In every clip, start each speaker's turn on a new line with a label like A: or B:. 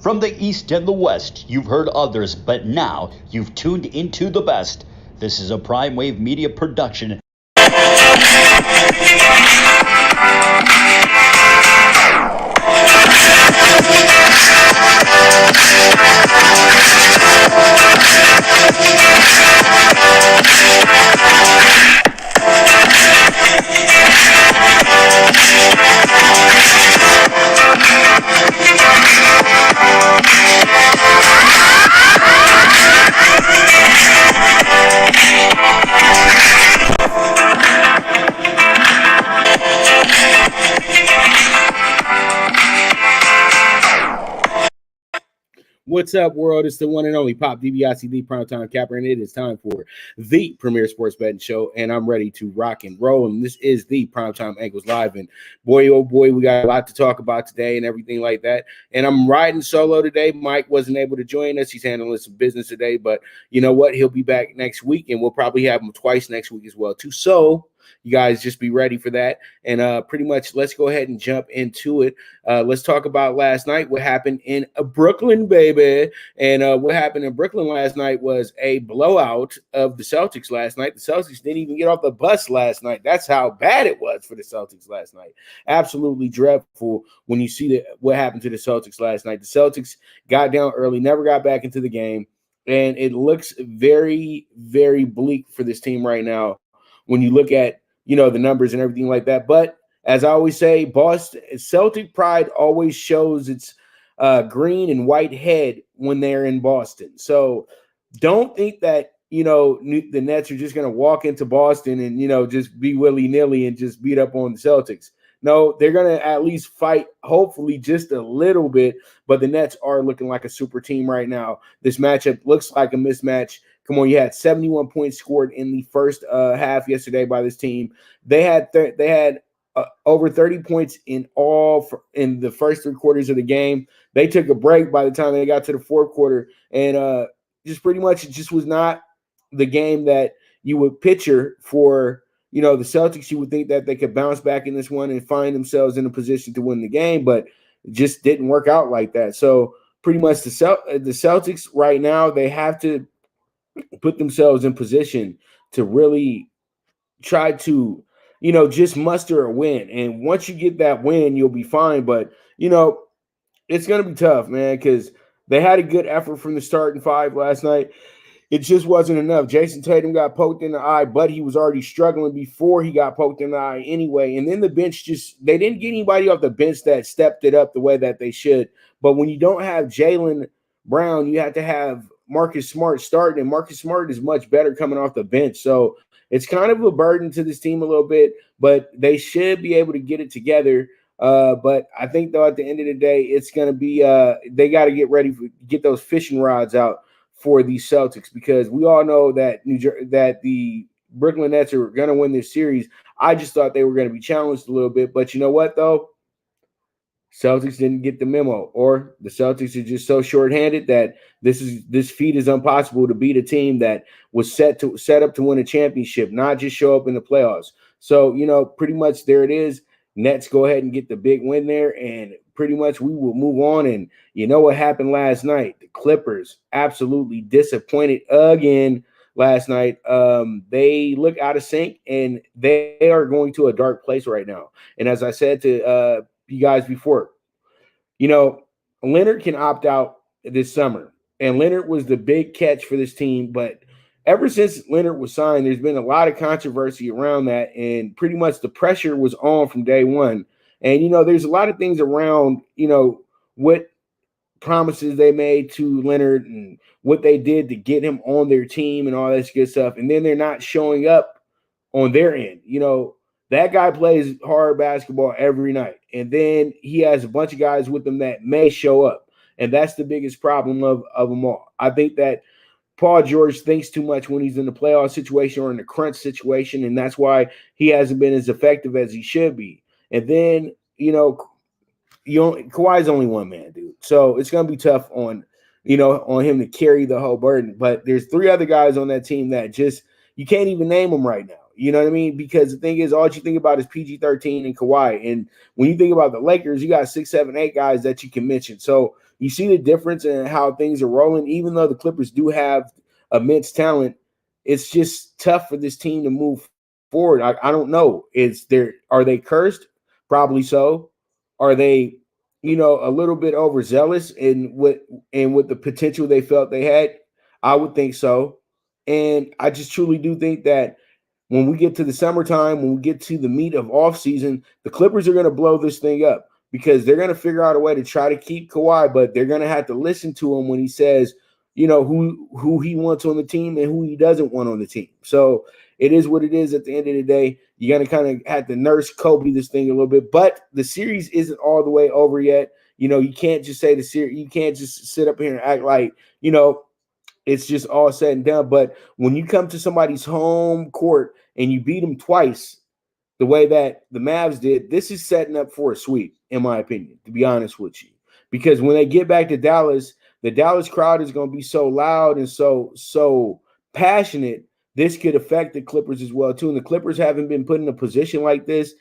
A: From the East and the West, you've heard others, but now you've tuned into the best. This is a Prime Wave Media production.
B: What's up, world? It's the one and only Pop DBICD Primetime Capper, and it is time for the premier sports betting show, and I'm ready to rock and roll. And this is the Primetime Angles Live, and boy, oh boy, we got a lot to talk about today and everything like that. And I'm riding solo today. Mike wasn't able to join us. He's handling some business today, but you know what? He'll be back next week, and we'll probably have him twice next week as well, too. So you guys just be ready for that. And pretty much let's go ahead and jump into it. Let's talk about last night, what happened in Brooklyn, baby. And what happened in Brooklyn last night was a blowout of the Celtics last night. The Celtics didn't even get off the bus last night. That's how bad it was for the Celtics last night. Absolutely dreadful when you see what happened to the Celtics last night. The Celtics got down early, never got back into the game. And it looks very, very bleak for this team right now when you look at, you know, the numbers and everything like that. But as I always say, Boston Celtic pride always shows its green and white head when they're in Boston. So don't think that, you know, the Nets are just going to walk into Boston and, you know, just be willy-nilly and just beat up on the Celtics. No, they're going to at least fight, hopefully, just a little bit. But the Nets are looking like a super team right now. This matchup looks like a mismatch. Come on, you had 71 points scored in the first half yesterday by this team. They had over 30 points in the first three quarters of the game. They took a break by the time they got to the fourth quarter, and just pretty much it just was not the game that you would picture for, you know, the Celtics. You would think that they could bounce back in this one and find themselves in a position to win the game, but it just didn't work out like that. So pretty much the Celtics right now, they have to put themselves in position to really try to, you know, just muster a win. And once you get that win, you'll be fine. But, you know, it's going to be tough, man, because they had a good effort from the starting five last night. It just wasn't enough. Jason Tatum got poked in the eye, but he was already struggling before he got poked in the eye anyway. And then the bench they didn't get anybody off the bench that stepped it up the way that they should. But when you don't have Jaylen Brown, you have to have Marcus Smart starting, and Marcus Smart is much better coming off the bench. So it's kind of a burden to this team a little bit, but they should be able to get it together. But I think, though, at the end of the day, it's going to be they got to get ready to get those fishing rods out for the Celtics, because we all know that that the Brooklyn Nets are going to win this series. I just thought they were going to be challenged a little bit. But you know what, though? Celtics didn't get the memo, or the Celtics are just so shorthanded that this feat is impossible to beat a team that was set up to win a championship, not just show up in the playoffs. So, you know, pretty much there it is. Nets go ahead and get the big win there, and pretty much we will move on. And you know what happened last night? The Clippers absolutely disappointed again last night. They look out of sync, and they are going to a dark place right now. And as I said to you guys before, you know, Leonard can opt out this summer, and Leonard was the big catch for this team. But ever since Leonard was signed, there's been a lot of controversy around that, and pretty much the pressure was on from day one. And, you know, there's a lot of things around, you know, what promises they made to Leonard and what they did to get him on their team and all that good stuff. And then they're not showing up on their end. You know, that guy plays hard basketball every night. And then he has a bunch of guys with him that may show up. And that's the biggest problem of them all. I think that Paul George thinks too much when he's in the playoff situation or in the crunch situation, and that's why he hasn't been as effective as he should be. And then, you know, Kawhi's only one man, dude. So it's going to be tough on him to carry the whole burden. But there's three other guys on that team that just you can't even name them right now. You know what I mean? Because the thing is, all you think about is PG-13 and Kawhi. And when you think about the Lakers, you got 6, 7, 8 guys that you can mention. So you see the difference in how things are rolling. Even though the Clippers do have immense talent, it's just tough for this team to move forward. I don't know. Are they cursed? Probably so. Are they, a little bit overzealous in what the potential they felt they had? I would think so. And I just truly do think that when we get to the summertime, when we get to the meat of offseason, the Clippers are going to blow this thing up because they're going to figure out a way to try to keep Kawhi, but they're going to have to listen to him when he says, who he wants on the team and who he doesn't want on the team. So it is what it is at the end of the day. You're going to kind of have to nurse Kobe this thing a little bit, but the series isn't all the way over yet. You can't just say the series, you can't just sit up here and act like, it's just all said and done. But when you come to somebody's home court and you beat them twice, the way that the Mavs did, this is setting up for a sweep, in my opinion, to be honest with you. Because when they get back to Dallas, the Dallas crowd is going to be so loud and so passionate, this could affect the Clippers as well, too. And the Clippers haven't been put in a position like this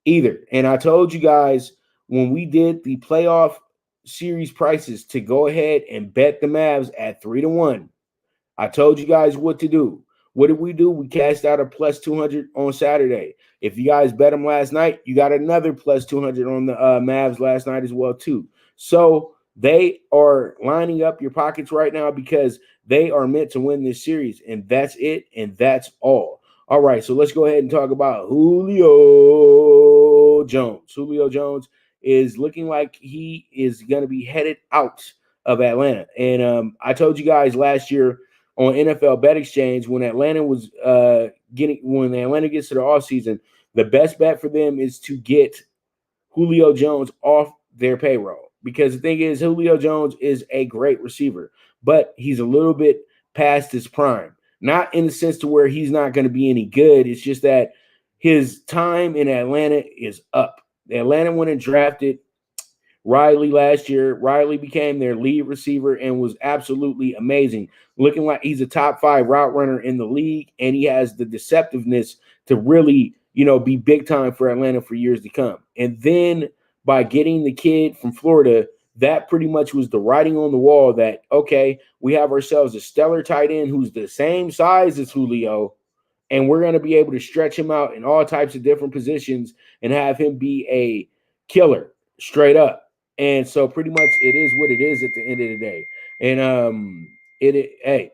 B: either. And I told you guys when we did the playoff series prices to go ahead and bet the Mavs at 3-1, I told you guys what to do. What did we do? We cashed out a plus 200 on Saturday. If you guys bet them last night, you got another plus 200 on the Mavs last night as well, too. So they are lining up your pockets right now because they are meant to win this series, and that's it, and that's all. All right, so let's go ahead and talk about Julio Jones. Julio Jones is looking like he is going to be headed out of Atlanta. And I told you guys last year on NFL Bet Exchange when Atlanta gets to the offseason, the best bet for them is to get Julio Jones off their payroll. Because the thing is, Julio Jones is a great receiver, but he's a little bit past his prime. Not in the sense to where he's not going to be any good. It's just that his time in Atlanta is up. Atlanta went and drafted Riley last year. Riley became their lead receiver and was absolutely amazing, looking like he's a top 5 route runner in the league, and he has the deceptiveness to really, be big time for Atlanta for years to come. And then by getting the kid from Florida, that pretty much was the writing on the wall that, okay, we have ourselves a stellar tight end who's the same size as Julio, and we're going to be able to stretch him out in all types of different positions and have him be a killer straight up. And so pretty much it is what it is at the end of the day. And hey,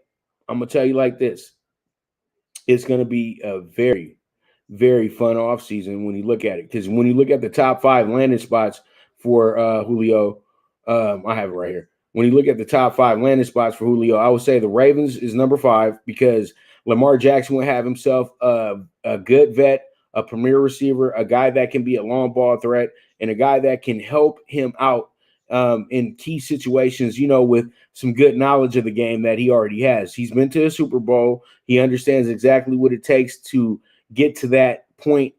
B: I'm going to tell you like this. It's going to be a very, very fun offseason when you look at it. Because when you look at the top 5 landing spots for Julio, I have it right here. When you look at the top 5 landing spots for Julio, I would say the Ravens is number 5 because Lamar Jackson will have himself a good vet, a premier receiver, a guy that can be a long ball threat, and a guy that can help him out in key situations, with some good knowledge of the game that he already has. He's been to a Super Bowl. He understands exactly what it takes to get to that point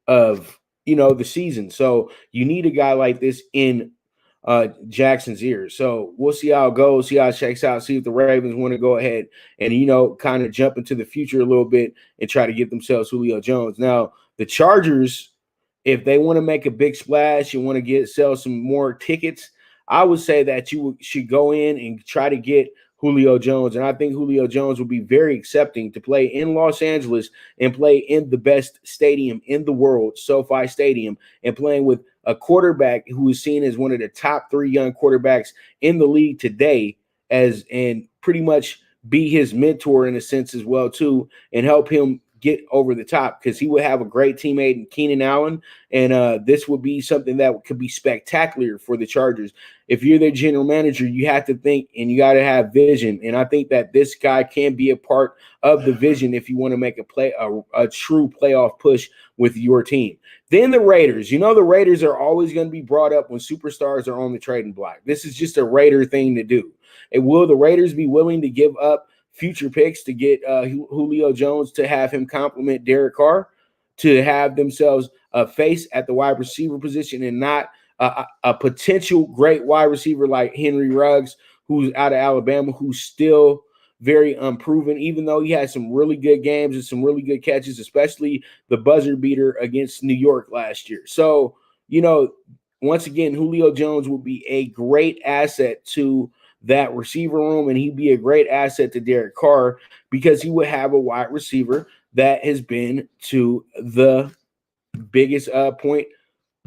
B: of, the season. So you need a guy like this in Jackson's ears. So we'll see how it goes, see how it shakes out, see if the Ravens want to go ahead and, kind of jump into the future a little bit and try to get themselves Julio Jones. Now, the Chargers, if they want to make a big splash and want to sell some more tickets, I would say that you should go in and try to get Julio Jones. And I think Julio Jones will be very accepting to play in Los Angeles and play in the best stadium in the world, SoFi Stadium, and playing with a quarterback who is seen as one of the top 3 young quarterbacks in the league today, and pretty much be his mentor in a sense as well too, and help him get over the top, because he would have a great teammate in Keenan Allen, and this would be something that could be spectacular for the Chargers. If you're their general manager, you have to think and you got to have vision, and I think that this guy can be a part of the vision if you want to make a true playoff push with your team. Then the Raiders. The Raiders are always going to be brought up when superstars are on the trading block. This is just a Raider thing to do. And will the Raiders be willing to give up future picks to get Julio Jones to have him complement Derek Carr, to have themselves a face at the wide receiver position and not a potential great wide receiver like Henry Ruggs, who's out of Alabama, who's still very unproven, even though he had some really good games and some really good catches, especially the buzzer beater against New York last year. So, once again, Julio Jones would be a great asset to that receiver room, and he'd be a great asset to Derek Carr because he would have a wide receiver that has been to the biggest point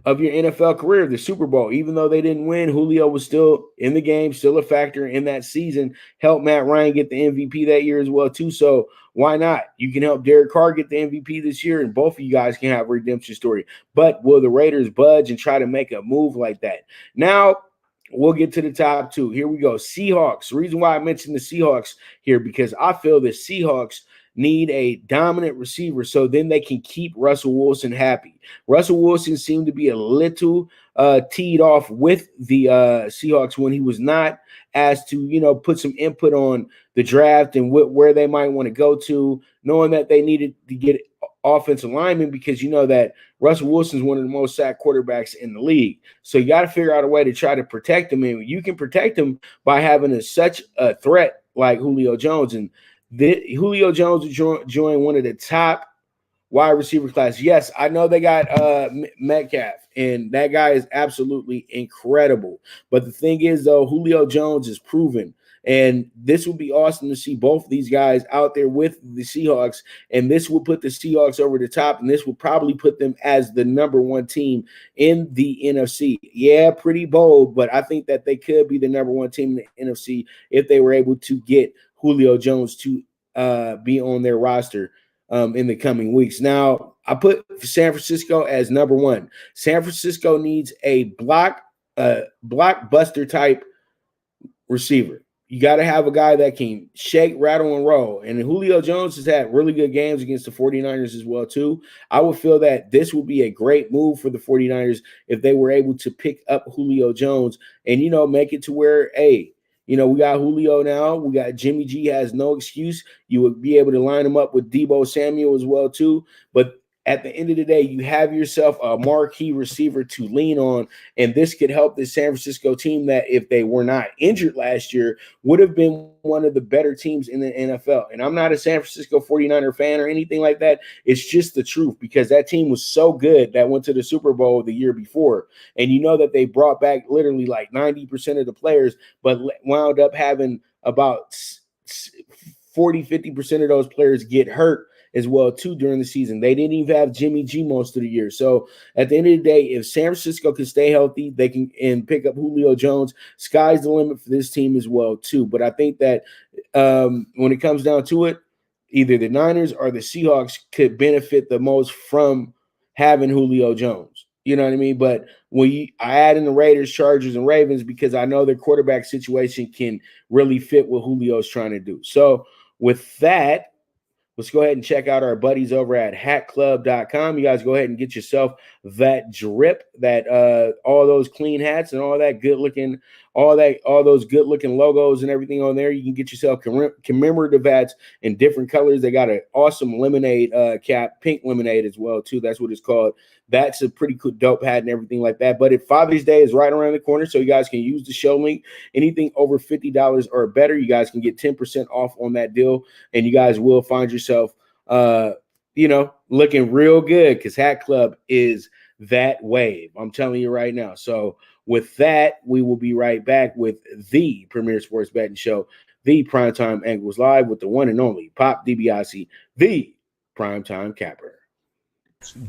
B: of your NFL career, the Super Bowl. Even though they didn't win, Julio was still in the game, still a factor in that season. Helped Matt Ryan get the MVP that year as well, too. So why not? You can help Derek Carr get the MVP this year, and both of you guys can have a redemption story. But will the Raiders budge and try to make a move like that? Now, we'll get to the top two. Here we go. Seahawks. The reason why I mentioned the Seahawks here, because I feel the Seahawks need a dominant receiver so then they can keep Russell Wilson happy. Russell Wilson seemed to be a little teed off with the Seahawks when he was not asked to, put some input on the draft and where they might want to go to, knowing that they needed to get offensive linemen because you know that Russell Wilson is one of the most sacked quarterbacks in the league. So you got to figure out a way to try to protect him. And you can protect him by having such a threat like Julio Jones. And Julio Jones will join one of the top wide receiver class. Yes, I know they got Metcalf, and that guy is absolutely incredible. But the thing is, though, Julio Jones is proven. And this would be awesome to see both of these guys out there with the Seahawks. And this will put the Seahawks over the top. And this will probably put them as the number one team in the NFC. Yeah, pretty bold, but I think that they could be the number one team in the NFC if they were able to get Julio Jones to be on their roster in the coming weeks. Now, I put San Francisco as number one. San Francisco needs a blockbuster type receiver. You got to have a guy that can shake, rattle, and roll. And Julio Jones has had really good games against the 49ers as well, too. I would feel that this would be a great move for the 49ers if they were able to pick up Julio Jones and, make it to where, hey, we got Julio now. We got Jimmy G has no excuse. You would be able to line him up with Deebo Samuel as well, too. But at the end of the day, you have yourself a marquee receiver to lean on, and this could help the San Francisco team that if they were not injured last year would have been one of the better teams in the NFL. And I'm not a San Francisco 49er fan or anything like that. It's just the truth because that team was so good that went to the Super Bowl the year before. And you know that they brought back literally like 90% of the players, but wound up having about 40-50% of those players get hurt as well, too, during the season. They didn't even have Jimmy G most of the year. So at the end of the day, if San Francisco can stay healthy, they can and pick up Julio Jones, sky's the limit for this team as well, too. But I think that when it comes down to it, either the Niners or the Seahawks could benefit the most from having Julio Jones. You know what I mean? But I add in the Raiders, Chargers, and Ravens because I know their quarterback situation can really fit what Julio's trying to do. So with that, let's go ahead and check out our buddies over at hatclub.com. You guys go ahead and get yourself that drip, that all those clean hats and all that good looking, all those good looking logos and everything on there. You can get yourself commemorative hats in different colors. They got an awesome lemonade cap, pink lemonade as well too. That's what it's called. That's a pretty cool, dope hat and everything like that. But if Father's Day is right around the corner, so you guys can use the show link. Anything over $50 or better, you guys can get 10% off on that deal, and you guys will find yourself, looking real good because Hat Club is that wave. I'm telling you right now. So with that, we will be right back with the premier sports betting show, the Primetime Angles Live with the one and only Pop DiBiase, the Primetime Capper.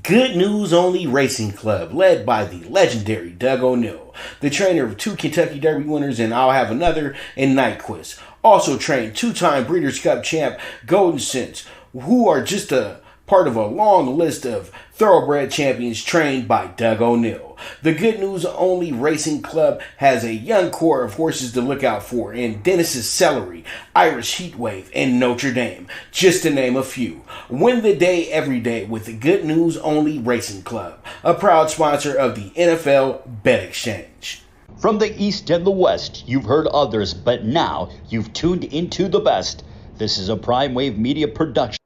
C: Good News Only Racing Club, led by the legendary Doug O'Neill, the trainer of 2 Kentucky Derby winners, and I'll have another in Nyquist. Also trained 2-time Breeders' Cup champ Golden Sense, who are just a part of a long list of thoroughbred champions trained by Doug O'Neill. The Good News Only Racing Club has a young core of horses to look out for in Dennis's Celery, Irish Heatwave, and Notre Dame, just to name a few. Win the day every day with the Good News Only Racing Club, a proud sponsor of the NFL Bet Exchange.
A: From the East and the West, you've heard others, but now you've tuned into the best. This is a Prime Wave Media production.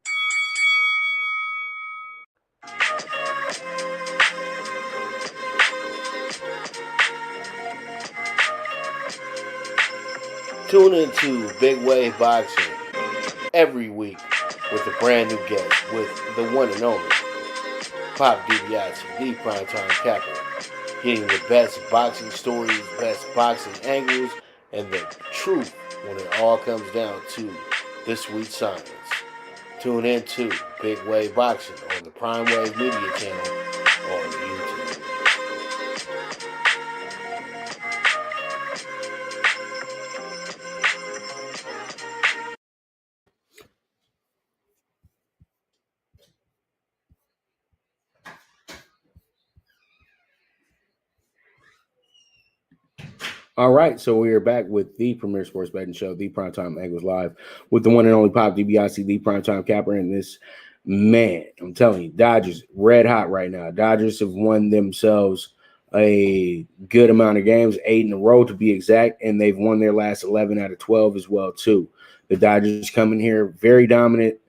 B: Tune into Big Wave Boxing every week with a brand new guest with the one and only Pop DiBiase, the Primetime Capper. getting the best boxing stories, best boxing angles, and the truth when it all comes down to the sweet science. Tune in to Big Wave Boxing on the Prime Wave Media channel on YouTube. All right, so we are back with the premier sports betting show, the Primetime Angles Live, with the one and only Pop DiBiase, the Primetime Capper, and this man, I'm telling you, Dodgers red hot right now. Dodgers have won themselves a good amount of games, 8 in a row to be exact, and they've won their last 11 out of 12 as well too. The Dodgers come in here very dominant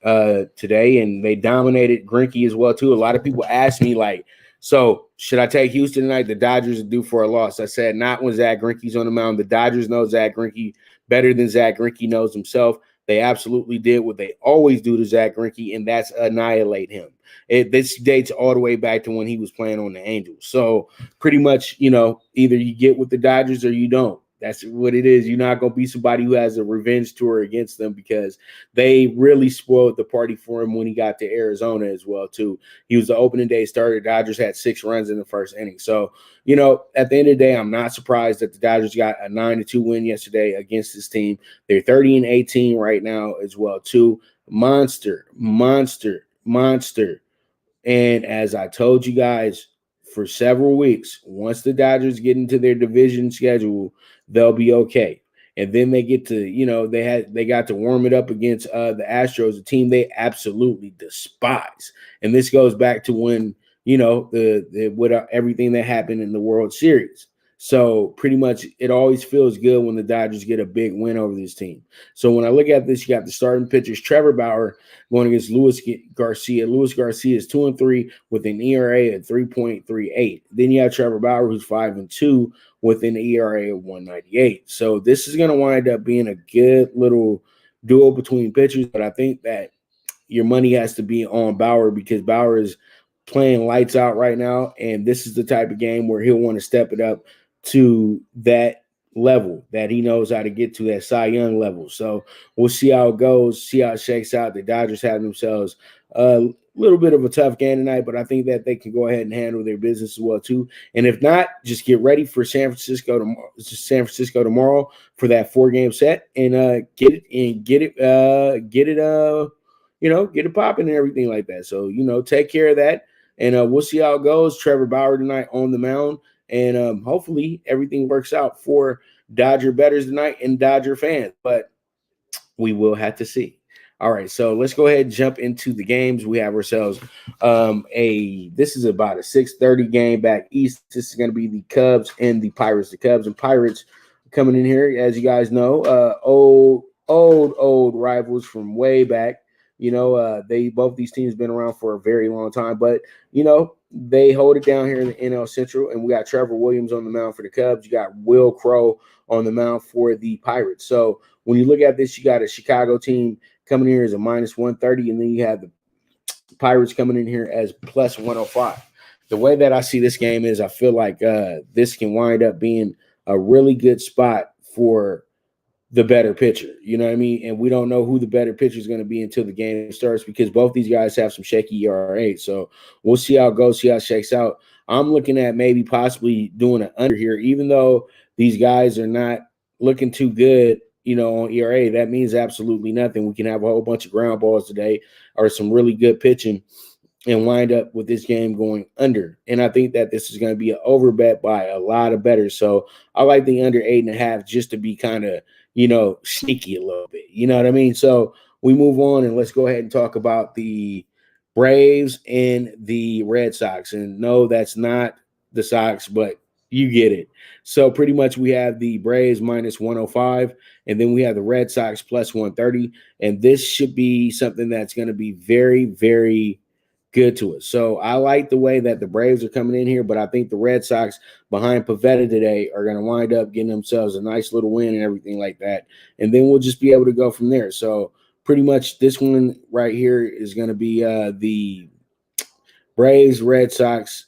B: today, and they dominated Greinke as well too. A lot of people ask me like, so should I take Houston tonight? The Dodgers are due for a loss. I said not when Zach Greinke's on the mound. The Dodgers know Zach Greinke better than Zach Greinke knows himself. They absolutely did what they always do to Zach Greinke, and that's annihilate him. This dates all the way back to when he was playing on the Angels. So pretty much, either you get with the Dodgers or you don't. That's what it is. You're not going to be somebody who has a revenge tour against them because they really spoiled the party for him when he got to Arizona as well, too. He was the opening day starter. Dodgers had 6 runs in the first inning. So, at the end of the day, I'm not surprised that the Dodgers got a 9-2 win yesterday against this team. They're 30-18 right now as well, too. Monster. And as I told you guys for several weeks, once the Dodgers get into their division schedule, they'll be okay. And then they get to, they got to warm it up against the Astros, a team they absolutely despise. And this goes back to when, everything that happened in the World Series. So pretty much it always feels good when the Dodgers get a big win over this team. So when I look at this, you got the starting pitchers, Trevor Bauer going against Luis Garcia. Luis Garcia is 2-3 with an ERA at 3.38. Then you have Trevor Bauer, who's 5-2 with an ERA of 1.98. So this is going to wind up being a good little duel between pitchers, but I think that your money has to be on Bauer because Bauer is playing lights out right now, and this is the type of game where he'll want to step it up to that level that he knows how to get to, that Cy Young level. So we'll see how it goes, see how it shakes out. The Dodgers have themselves a little bit of a tough game tonight, but I think that they can go ahead and handle their business as well too. And if not, just get ready for San Francisco tomorrow for that 4-game set and get it popping and everything like that. So take care of that, and we'll see how it goes. Trevor Bauer tonight on the mound. And hopefully everything works out for Dodger bettors tonight and Dodger fans, but we will have to see. All right, so let's go ahead and jump into the games. We have ourselves this is about a 6:30 game back east. This is going to be the Cubs and the Pirates. The Cubs and Pirates coming in here, as you guys know, old rivals from way back. Both these teams been around for a very long time, but they hold it down here in the NL Central, and we got Trevor Williams on the mound for the Cubs. You got Will Crowe on the mound for the Pirates. So when you look at this, you got a Chicago team coming here as a -130, and then you have the Pirates coming in here as +105. The way that I see this game is I feel like this can wind up being a really good spot for the better pitcher. You know what I mean? And we don't know who the better pitcher is going to be until the game starts because both these guys have some shaky ERA. So we'll see how it goes, see how it shakes out. I'm looking at maybe possibly doing an under here, even though these guys are not looking too good, on ERA. That means absolutely nothing. We can have a whole bunch of ground balls today or some really good pitching and wind up with this game going under. And I think that this is going to be an over bet by a lot of bettors. So I like the under 8.5 just to be kind of, sneaky a little bit. You know what I mean? So we move on and let's go ahead and talk about the Braves and the Red Sox. And no, that's not the Sox, but you get it. So pretty much we have the Braves -105, and then we have the Red Sox +130. And this should be something that's going to be very, very good to us. So I like the way that the Braves are coming in here, but I think the Red Sox behind Pavetta today are going to wind up getting themselves a nice little win and everything like that. And then we'll just be able to go from there. So pretty much this one right here is going to be the Braves, Red Sox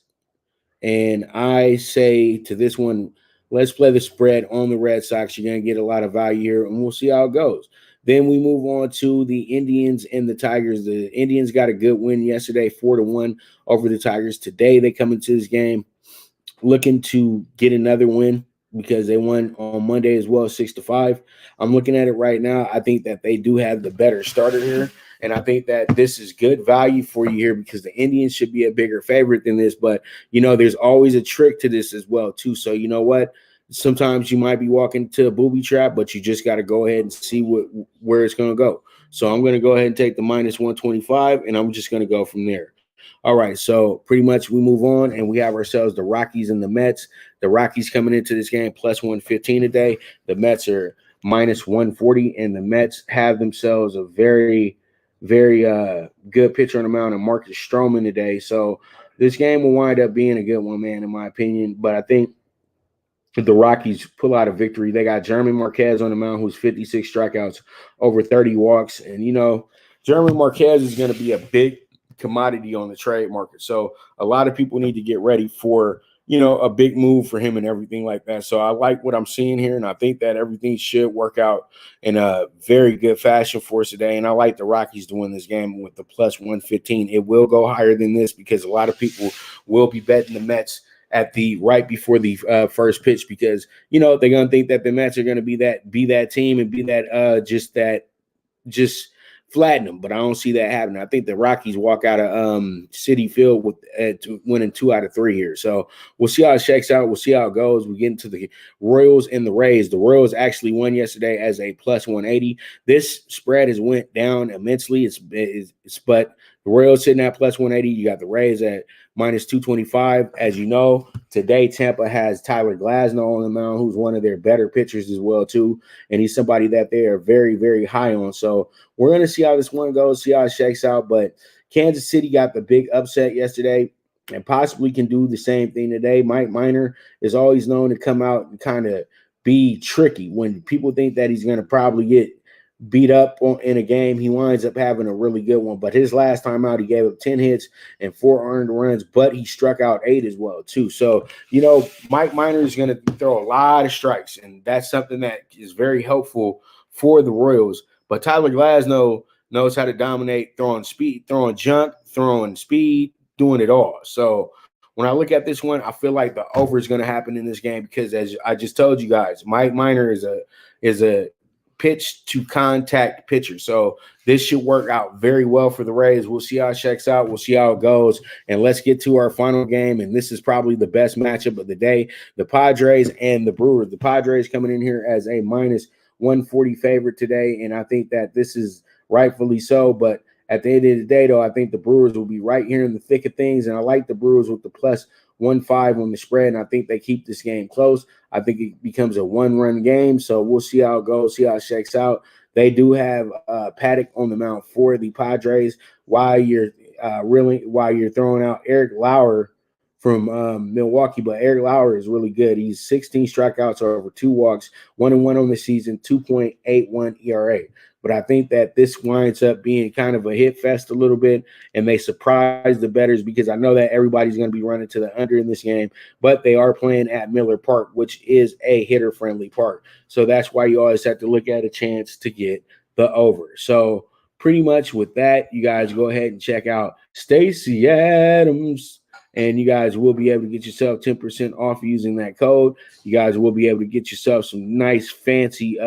B: And I say to this one, let's play the spread on the Red Sox. You're going to get a lot of value here, and we'll see how it goes. Then we move on to the Indians and the Tigers. The Indians got a good win yesterday, 4-1 over the Tigers. Today they come into this game looking to get another win because they won on Monday as well, 6-5. I'm looking at it right now. I think that they do have the better starter here. And I think that this is good value for you here because the Indians should be a bigger favorite than this. But, there's always a trick to this as well, too. So, you know what? Sometimes you might be walking to a booby trap, but you just got to go ahead and see where it's going to go. So I'm going to go ahead and take the minus 125, and I'm just going to go from there. All right, so pretty much we move on, and we have ourselves the Rockies and the Mets. The Rockies coming into this game plus 115 today. The Mets are minus 140, and the Mets have themselves a very, very good pitcher on the mound, and Marcus Stroman today. So this game will wind up being a good one, man, in my opinion. But I think the Rockies pull out a victory. They got German Marquez on the mound, who's 56 strikeouts, over 30 walks. And, German Marquez is going to be a big commodity on the trade market. So a lot of people need to get ready for, a big move for him and everything like that. So I like what I'm seeing here, and I think that everything should work out in a very good fashion for us today. And I like the Rockies to win this game with the plus 115. It will go higher than this because a lot of people will be betting the Mets at the right before the first pitch because, they're going to think that the Mets are going to be that team and be that just flatten them, but I don't see that happening. I think the Rockies walk out of Citi Field with winning 2 out of 3 here. So we'll see how it shakes out. We'll see how it goes. We get into the Royals and the Rays. The Royals actually won yesterday as a plus 180. This spread has went down immensely. But the Royals sitting at plus 180. You got the Rays at minus 225. As you know, today Tampa has Tyler Glasnow on the mound, who's one of their better pitchers as well, too. And he's somebody that they are very, very high on. So we're going to see how this one goes, see how it shakes out. But Kansas City got the big upset yesterday and possibly can do the same thing today. Mike Minor is always known to come out and kind of be tricky. When people think that he's going to probably get beat up in a game, he winds up having a really good one. But his last time out, he gave up 10 hits and 4 earned runs, but he struck out 8 as well, too. So, Mike Minor is going to throw a lot of strikes, and that's something that is very helpful for the Royals. But Tyler Glasnow knows how to dominate, throwing speed, throwing junk, throwing speed, doing it all. So when I look at this one, I feel like the over is going to happen in this game because, as I just told you guys, Mike Minor is a pitch to contact pitcher. So this should work out very well for the Rays. We'll see how it checks out. We'll see how it goes. And let's get to our final game. And this is probably the best matchup of the day, the Padres and the Brewers. The Padres coming in here as a minus 140 favorite today. And I think that this is rightfully so. But at the end of the day, though, I think the Brewers will be right here in the thick of things. And I like the Brewers with the plus 1-5 on the spread, and I think they keep this game close. I think it becomes a one-run game, so we'll see how it goes, see how it shakes out. They do have Paddock on the mound for the Padres while you're throwing out Eric Lauer from Milwaukee, but Eric Lauer is really good. He's 16 strikeouts over 2 walks, 1-1 on the season, 2.81 ERA. But I think that this winds up being kind of a hit fest a little bit, and they surprise the bettors because I know that everybody's going to be running to the under in this game, but they are playing at Miller Park, which is a hitter-friendly park. So that's why you always have to look at a chance to get the over. So pretty much with that, you guys go ahead and check out Stacy Adams, and you guys will be able to get yourself 10% off using that code. You guys will be able to get yourself some nice fancy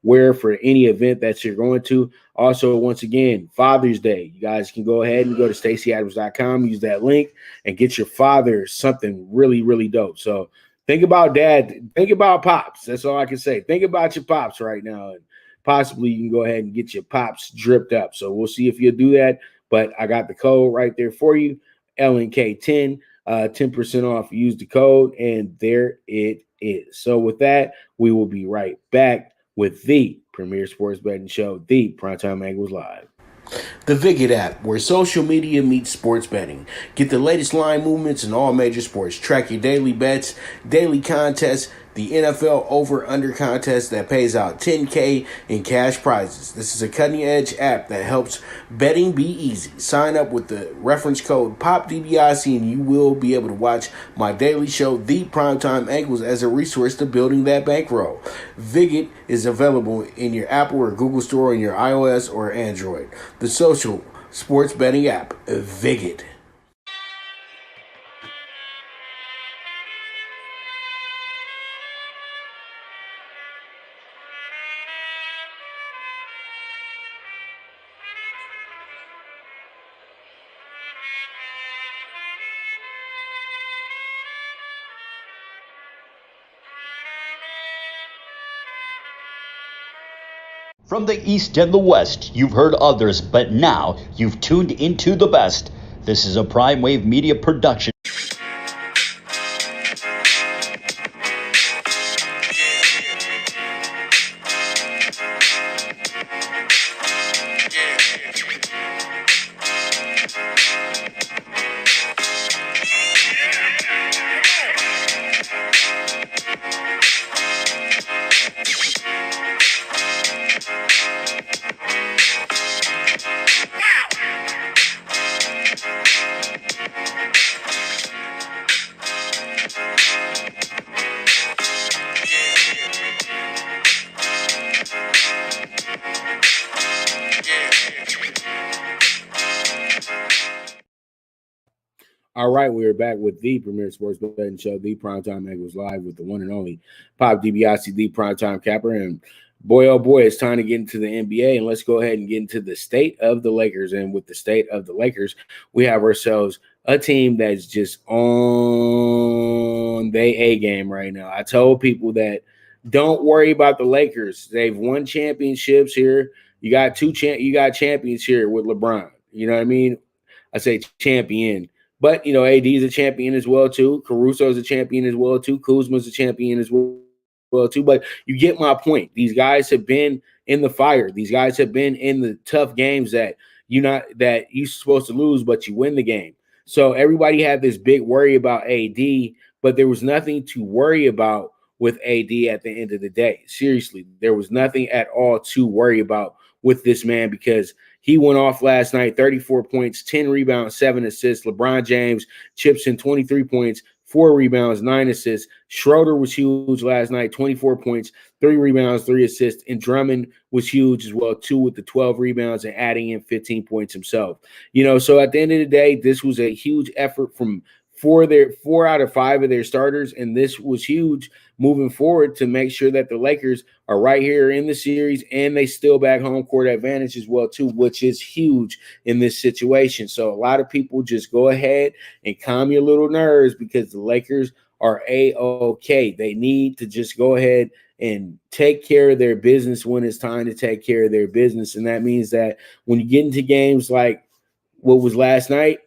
B: wear for any event that you're going to. Also, once again, Father's Day. You guys can go ahead and go to stacyadams.com, use that link, and get your father something really, really dope. So think about dad. Think about pops. That's all I can say. Think about your pops right now. And possibly you can go ahead and get your pops dripped up. So we'll see if you'll do that. But I got the code right there for you, LNK10, 10% off. Use the code, and there it is. So with that, we will be right back with the premier sports betting show, the Primetime Angles Live.
C: The Viget app, where social media meets sports betting. Get the latest line movements in all major sports. Track your daily bets, daily contests, the NFL over-under contest that pays out $10K in cash prizes. This is a cutting-edge app that helps betting be easy. Sign up with the reference code POPDBIC and you will be able to watch my daily show, The Primetime Angles, as a resource to building that bankroll. Viget is available in your Apple or Google Store on your iOS or Android. The social sports betting app, Viget.
A: From the East and the West, you've heard others, but now you've tuned into the best. This is a Prime Wave Media production.
B: All right, we are back with the premier sports betting show, The Primetime Angles, live with the one and only Pop DiBiase, the Primetime Capper. And boy, oh boy, it's time to get into the NBA. And let's go ahead and get into the state of the Lakers. And with the state of the Lakers, we have ourselves a team that's just on the A game right now. I told people that don't worry about the Lakers. They've won championships here. You got champions here with LeBron. You know what I mean? I say champion. But, AD is a champion as well, too. Caruso is a champion as well, too. Kuzma's a champion as well, too. But you get my point. These guys have been in the fire. These guys have been in the tough games that you're supposed to lose, but you win the game. So everybody had this big worry about AD, but there was nothing to worry about with AD at the end of the day. Seriously, there was nothing at all to worry about with this man because he went off last night, 34 points, 10 rebounds, 7 assists. LeBron James chips in 23 points, 4 rebounds, 9 assists. Schroeder was huge last night, 24 points, 3 rebounds, 3 assists. And Drummond was huge as well, too, with the 12 rebounds and adding in 15 points himself. So at the end of the day, this was a huge effort from 4 out of 5 of their starters, and this was huge moving forward to make sure that the Lakers are right here in the series, and they still back home court advantage as well too, which is huge in this situation. So a lot of people just go ahead and calm your little nerves because the Lakers are A-OK. They need to just go ahead and take care of their business when it's time to take care of their business, and that means that when you get into games like what was last night,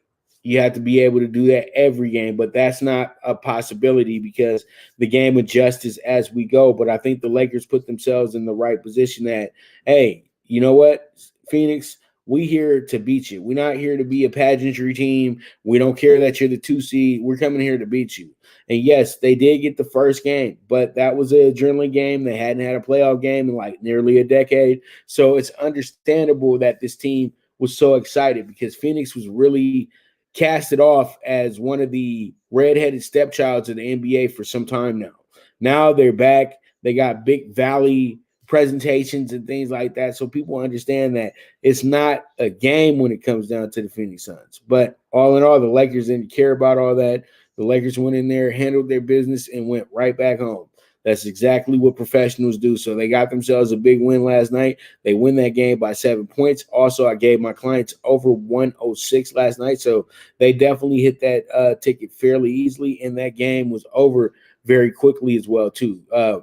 B: you have to be able to do that every game, but that's not a possibility because the game adjusts as we go. But I think the Lakers put themselves in the right position that, hey, you know what, Phoenix, we here to beat you. We're not here to be a pageantry team. We don't care that you're the 2 seed. We're coming here to beat you. And yes, they did get the first game, but that was an adrenaline game. They hadn't had a playoff game in like nearly a decade. So it's understandable that this team was so excited because Phoenix was really casted off as one of the redheaded stepchilds of the NBA for some time now. Now they're back. They got big Valley presentations and things like that. So people understand that it's not a game when it comes down to the Phoenix Suns. But all in all, the Lakers didn't care about all that. The Lakers went in there, handled their business, and went right back home. That's exactly what professionals do. So they got themselves a big win last night. They win that game by 7 points. Also, I gave my clients over 106 last night. So they definitely hit that ticket fairly easily. And that game was over very quickly as well, too.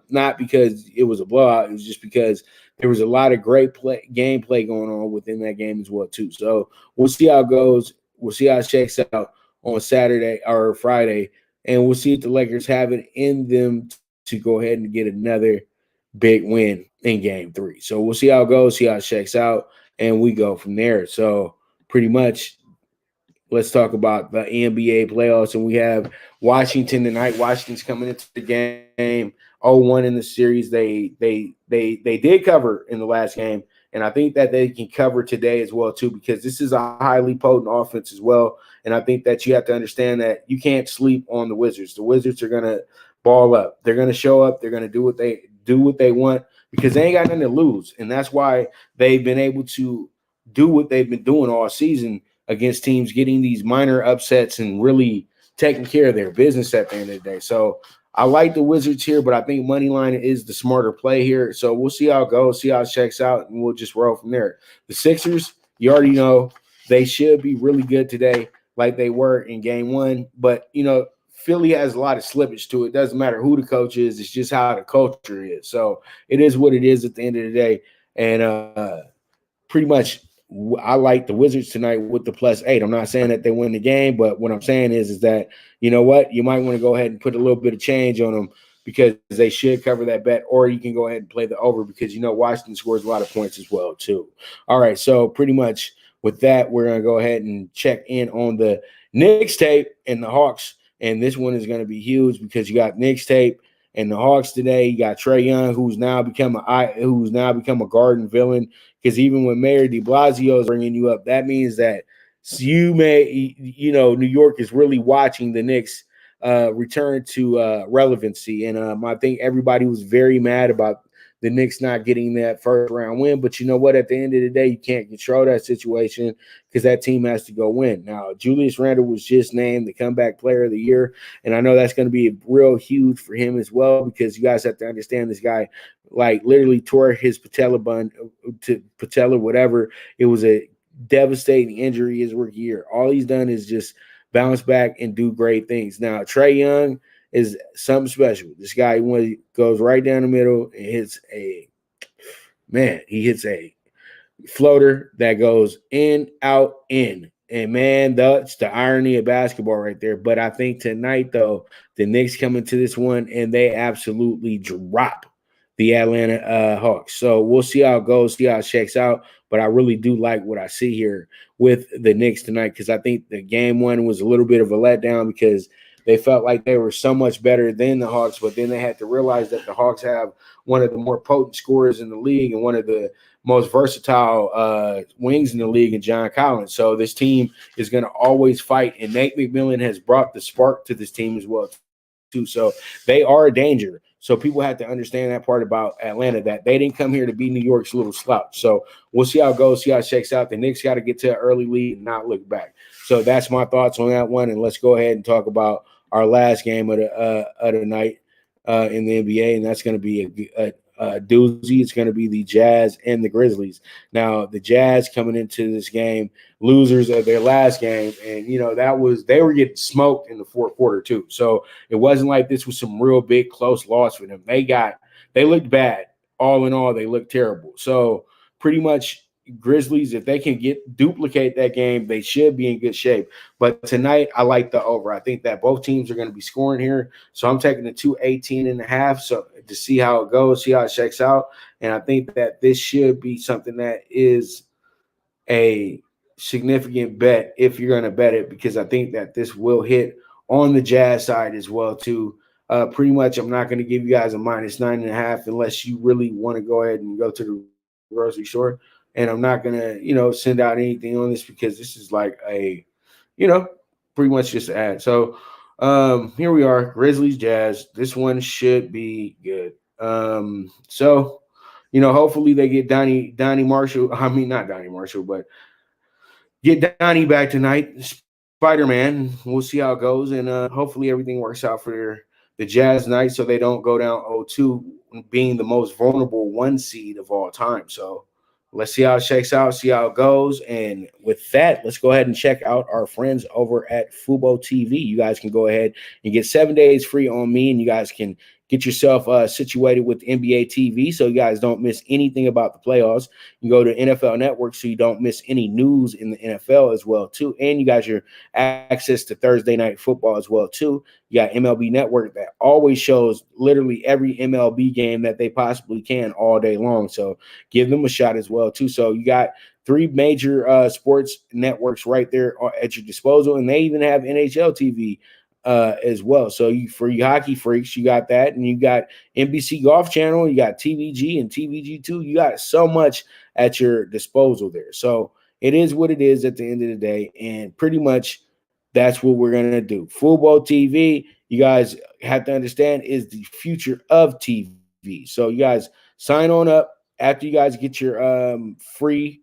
B: Not because it was a blowout. It was just because there was a lot of great gameplay going on within that game as well, too. So we'll see how it goes. We'll see how it shakes out on Saturday or Friday. And we'll see if the Lakers have it in them to go ahead and get another big win in game 3. So we'll see how it goes, see how it shakes out, and we go from there. So pretty much let's talk about the NBA playoffs. And we have Washington tonight. Washington's coming into the game 0-1 in the series. They did cover in the last game, and I think that they can cover today as well too, because this is a highly potent offense as well. And I think that you have to understand that you can't sleep on the Wizards. The Wizards are gonna ball up. They're gonna show up. They're gonna do what they want, because they ain't got nothing to lose, and that's why they've been able to do what they've been doing all season against teams, getting these minor upsets and really taking care of their business at the end of the day. So I like the Wizards here, but I think money line is the smarter play here. So we'll see how it goes, see how it checks out, and we'll just roll from there. The Sixers, you already know, they should be really good today, like they were in game one. But, Philly has a lot of slippage to it. It doesn't matter who the coach is. It's just how the culture is. So it is what it is at the end of the day. And pretty much I like the Wizards tonight with the +8. I'm not saying that they win the game, but what I'm saying is that, you know what, you might want to go ahead and put a little bit of change on them, because they should cover that bet, or you can go ahead and play the over, because Washington scores a lot of points as well too. All right, so pretty much with that, we're going to go ahead and check in on the Knicks tape and the Hawks, and this one is going to be huge because you got Knicks tape and the Hawks today. You got Trae Young, who's now become a Garden villain, because even when Mayor de Blasio is bringing you up, that means that New York is really watching the Knicks return to relevancy. And I think everybody was very mad about the Knicks not getting that first round win. But you know what? At the end of the day, you can't control that situation, because that team has to go win. Now, Julius Randle was just named the comeback player of the year, and I know that's going to be real huge for him as well, because you guys have to understand this guy, like, literally tore his patella, whatever. It was a devastating injury his rookie year. All he's done is just bounce back and do great things. Now, Trae Young is something special. This guy, when he goes right down the middle and hits a floater that goes in, out, in. And, man, that's the irony of basketball right there. But I think tonight, though, the Knicks come into this one and they absolutely drop the Atlanta Hawks. So we'll see how it goes, see how it checks out. But I really do like what I see here with the Knicks tonight, because I think the game one was a little bit of a letdown, because they felt like they were so much better than the Hawks, but then they had to realize that the Hawks have one of the more potent scorers in the league and one of the most versatile wings in the league in John Collins. So this team is going to always fight, and Nate McMillan has brought the spark to this team as well, too. So they are a danger. So people have to understand that part about Atlanta, that they didn't come here to be New York's little slouch. So we'll see how it goes, see how it checks out. The Knicks got to get to an early lead and not look back. So that's my thoughts on that one, and let's go ahead and talk about our last game of the night in the NBA, and that's going to be a doozy. It's going to be the Jazz and the Grizzlies. Now, the Jazz coming into this game, losers of their last game, and they were getting smoked in the fourth quarter too. So it wasn't like this was some real big close loss for them. They looked bad. All in all, they looked terrible. So pretty much, Grizzlies, if they can duplicate that game, they should be in good shape. But tonight, I like the over. I think that both teams are going to be scoring here. So I'm taking the 218.5 so to see how it goes, see how it checks out. And I think that this should be something that is a significant bet if you're going to bet it, because I think that this will hit on the Jazz side as well too. Pretty much, I'm not going to give you guys a -9.5 unless you really want to go ahead and go to the grocery store. And I'm not going to, send out anything on this, because this is like a, pretty much just an ad. So here we are, Grizzlies, Jazz. This one should be good. So, hopefully they get Donnie Marshall. I mean, not Donnie Marshall, but get Donnie back tonight. Spider-Man. We'll see how it goes. And hopefully everything works out for the Jazz night, so they don't go down 0-2, being the most vulnerable 1 seed of all time. So let's see how it shakes out, see how it goes. And with that, let's go ahead and check out our friends over at Fubo TV. You guys can go ahead and get 7 days free on me, and you guys can get yourself situated with NBA TV so you guys don't miss anything about the playoffs. You go to NFL Network so you don't miss any news in the NFL as well, too. And you got your access to Thursday Night Football as well, too. You got MLB Network that always shows literally every MLB game that they possibly can all day long. So give them a shot as well, too. So you got 3 major sports networks right there at your disposal, and they even have NHL TV as well. So for you hockey freaks, you got that, and you got NBC Golf Channel, you got TVG and TVG2. You got so much at your disposal there. So it is what it is at the end of the day, and pretty much that's what we're going to do. Fubo TV, you guys have to understand, is the future of TV. So you guys sign on up after you guys get your free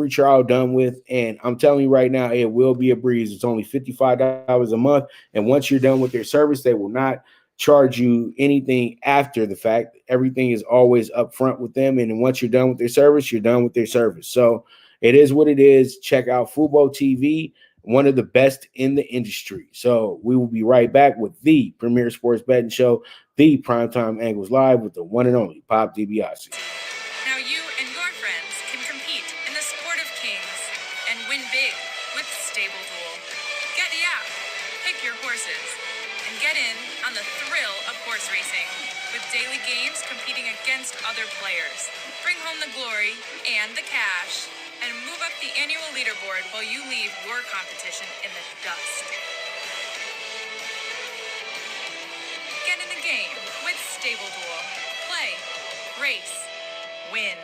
B: trial done with. And I'm telling you right now, it will be a breeze. It's only $55 a month. And once you're done with their service, they will not charge you anything after the fact. Everything is always up front with them. And then once you're done with their service, you're done with their service. So it is what it is. Check out Fubo TV, one of the best in the industry. So we will be right back with the premier sports betting show, the Primetime Angles Live, with the one and only Pop DiBiase.
D: Now you and your friends can compete in the sport of kings and win big with Stable Duel. Get the app, pick your horses, and get in on the thrill of horse racing with daily games competing against other players. Bring home the glory and the cash, and move up the annual leaderboard while you leave your competition in the dust. Get in the game with Stable Duel. Play, race, win.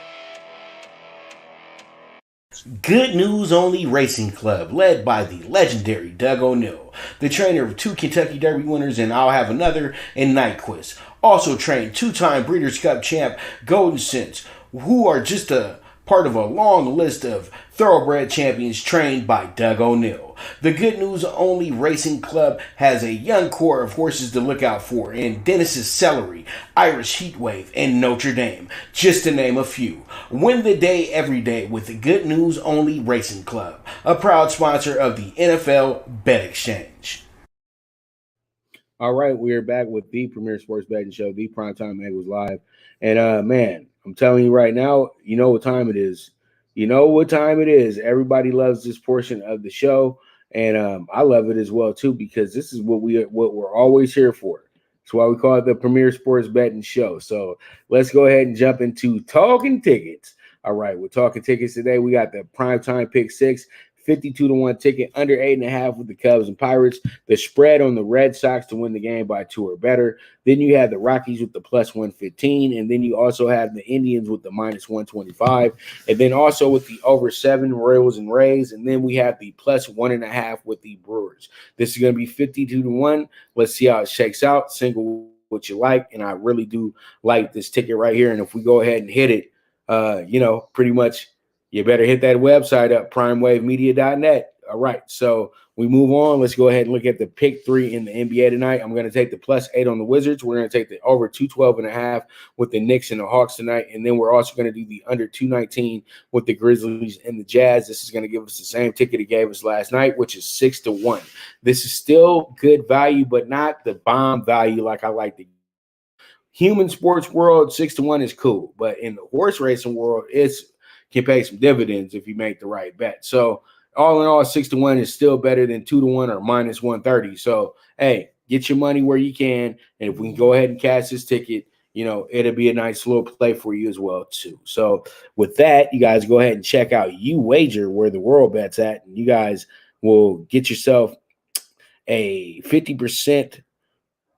C: Good News Only Racing Club, led by the legendary Doug O'Neill, the trainer of 2 Kentucky Derby winners and I'll Have Another and Nyquist. Also trained 2-time Breeders' Cup champ Golden Sense, who are just a part of a long list of thoroughbred champions trained by Doug O'Neill. The Good News Only Racing Club has a young core of horses to look out for in Dennis's Celery, Irish Heatwave, and Notre Dame, just to name a few. Win the day every day with the Good News Only Racing Club, a proud sponsor of the NFL Bet Exchange.
B: All right, we are back with the premier sports betting show, the Primetime Angles Live. And man, I'm telling you right now, you know what time it is. You know what time it is. Everybody loves this portion of the show, and I love it as well too, because this is what we're always here for. That's why we call it the premier sports betting show. So let's go ahead and jump into Talkin Tickets. All right, we're talking tickets today. We got the primetime pick 6. 52-1 ticket, under 8.5 with the Cubs and Pirates. The spread on the Red Sox to win the game by 2 or better. Then you have the Rockies with the plus 115, and then you also have the Indians with the minus 125, and then also with the over 7 Royals and Rays, and then we have the plus 1.5 with the Brewers. This is going to be 52-1. Let's see how it shakes out. Single what you like, and I really do like this ticket right here. And if we go ahead and hit it, pretty much, you better hit that website up, primewavemedia.net. All right, so we move on. Let's go ahead and look at the pick 3 in the NBA tonight. I'm going to take the plus 8 on the Wizards. We're going to take the over 212.5 with the Knicks and the Hawks tonight. And then we're also going to do the under 219 with the Grizzlies and the Jazz. This is going to give us the same ticket it gave us last night, which is 6-1. This is still good value, but not the bomb value like I like to. Human sports world, 6-1 is cool. But in the horse racing world, can pay some dividends if you make the right bet. So all in all, 6-1 is still better than 2-1 or minus 130. So, hey, get your money where you can. And if we can go ahead and cash this ticket, it'll be a nice little play for you as well, too. So with that, you guys go ahead and check out UWager, where the world bet's at. And you guys will get yourself a 50%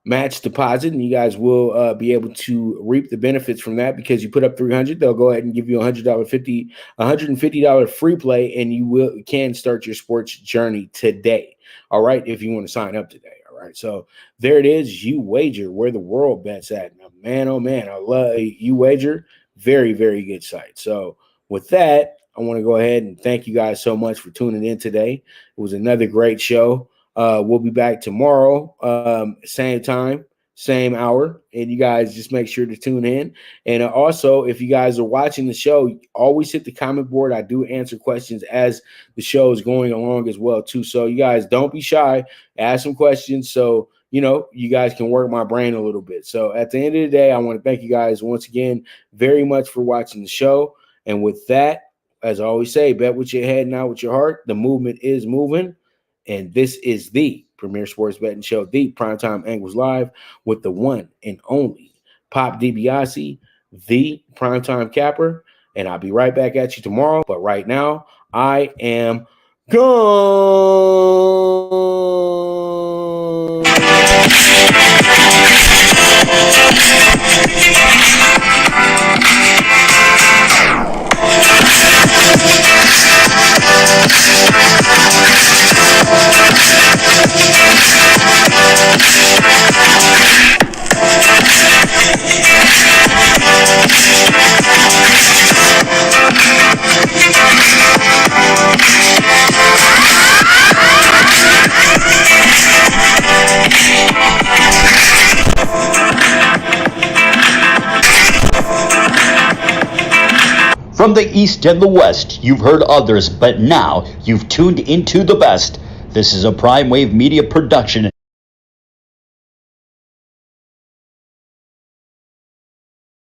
B: match deposit, and you guys will be able to reap the benefits from that, because you put up $300, they'll go ahead and give you $150 free play, and you can start your sports journey today. All right, if you want to sign up today. All right, so there it is, UWager, where the world bet's at. Now, man, oh man, I love UWager. Very, very good site. So with that, I want to go ahead and thank you guys so much for tuning in today. It was another great show. We'll be back tomorrow, same time, same hour, and you guys just make sure to tune in. And also, if you guys are watching the show, always hit the comment board. I do answer questions as the show is going along as well, too. So you guys don't be shy. Ask some questions so, you guys can work my brain a little bit. So at the end of the day, I want to thank you guys once again very much for watching the show. And with that, as I always say, bet with your head, not with your heart. The movement is moving. And this is the premier sports betting show, the Primetime Angles Live, with the one and only Pop DiBiase, the Primetime Capper. And I'll be right back at you tomorrow. But right now, I am gone.
A: From the East and the West, you've heard others, but now you've tuned into the best. This is a Prime Wave Media production.